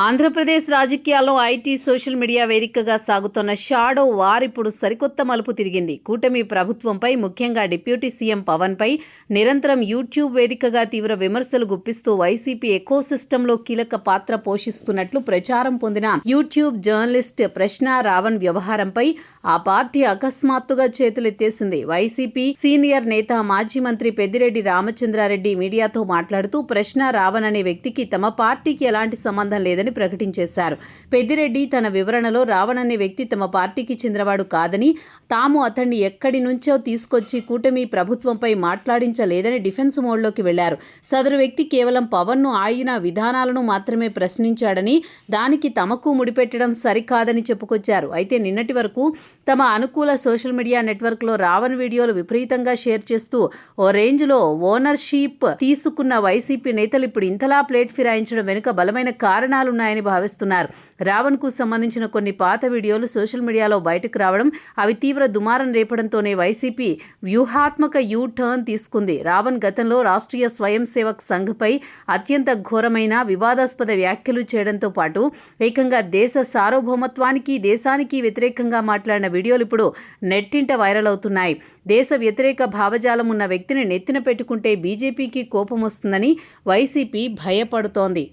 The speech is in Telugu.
ఆంధ్రప్రదేశ్ రాజకీయాల్లో ఐటీ సోషల్ మీడియా వేదికగా సాగుతున్న షాడో వార్ ఇప్పుడు సరికొత్త మలుపు తిరిగింది. కూటమి ప్రభుత్వంపై, ముఖ్యంగా డిప్యూటీ సీఎం పవన్పై నిరంతరం యూట్యూబ్ వేదికగా తీవ్ర విమర్శలు గుప్పిస్తూ వైసీపీ ఎకోసిస్టంలో కీలక పాత్ర పోషిస్తున్నట్లు ప్రచారం పొందిన యూట్యూబ్ జర్నలిస్ట్ ప్రశ్న రావణ్ వ్యవహారంపై ఆ పార్టీ అకస్మాత్తుగా చేతులెత్తేసింది. వైసీపీ సీనియర్ నేత, మాజీ మంత్రి పెద్దిరెడ్డి రామచంద్రారెడ్డి మీడియాతో మాట్లాడుతూ ప్రశ్న రావణ్ అనే వ్యక్తికి తమ పార్టీకి ఎలాంటి సంబంధం లేదని ప్రకటించేశారు. పెద్దిరెడ్డి తన వివరణలో రావణ్ అనే వ్యక్తి తమ పార్టీకి చెందినవాడు కాదని, తాము అతన్ని ఎక్కడి నుంచో తీసుకొచ్చి కూటమి ప్రభుత్వంపై మాట్లాడించలేదని డిఫెన్స్ మోడ్లోకి వెళ్లారు. సదరు వ్యక్తి కేవలం పవన్ను, ఆయన విధానాలను మాత్రమే ప్రశ్నించాడని, దానికి తమకు ముడిపెట్టడం సరికాదని చెప్పుకొచ్చారు. అయితే నిన్నటి వరకు తమ అనుకూల సోషల్ మీడియా నెట్వర్క్లో రావణ్ వీడియోలు విపరీతంగా షేర్ చేస్తూ ఓ రేంజ్లో ఓనర్షిప్ తీసుకున్న వైసీపీ నేతలు ఇప్పుడు ఇంతలా ప్లేట్ ఫిరాయించడం వెనుక బలమైన కారణాలున్నాయని భావిస్తున్నారు. రావణ్కు సంబంధించిన కొన్ని పాత వీడియోలు సోషల్ మీడియాలో బయటకు రావడం, అవి తీవ్ర దుమారం రేపడంతోనే వైసీపీ వ్యూహాత్మక యూ టర్న్ తీసుకుంది. రావణ్ గతంలో రాష్ట్రీయ స్వయం సేవక్ సంఘ్పై అత్యంత ఘోరమైన వివాదాస్పద వ్యాఖ్యలు చేయడంతో పాటు ఏకంగా దేశ సార్వభౌమత్వానికి, దేశానికి వ్యతిరేకంగా మాట్లాడిన వీడియోలు ఇప్పుడు నెట్టింట వైరల్ అవుతున్నాయి. దేశ వ్యతిరేక భావజాలం ఉన్న వ్యక్తిని నెత్తిన పెట్టుకుంటే బీజేపీకి కోపం వస్తుందని వైసీపీ భయపడుతోంది.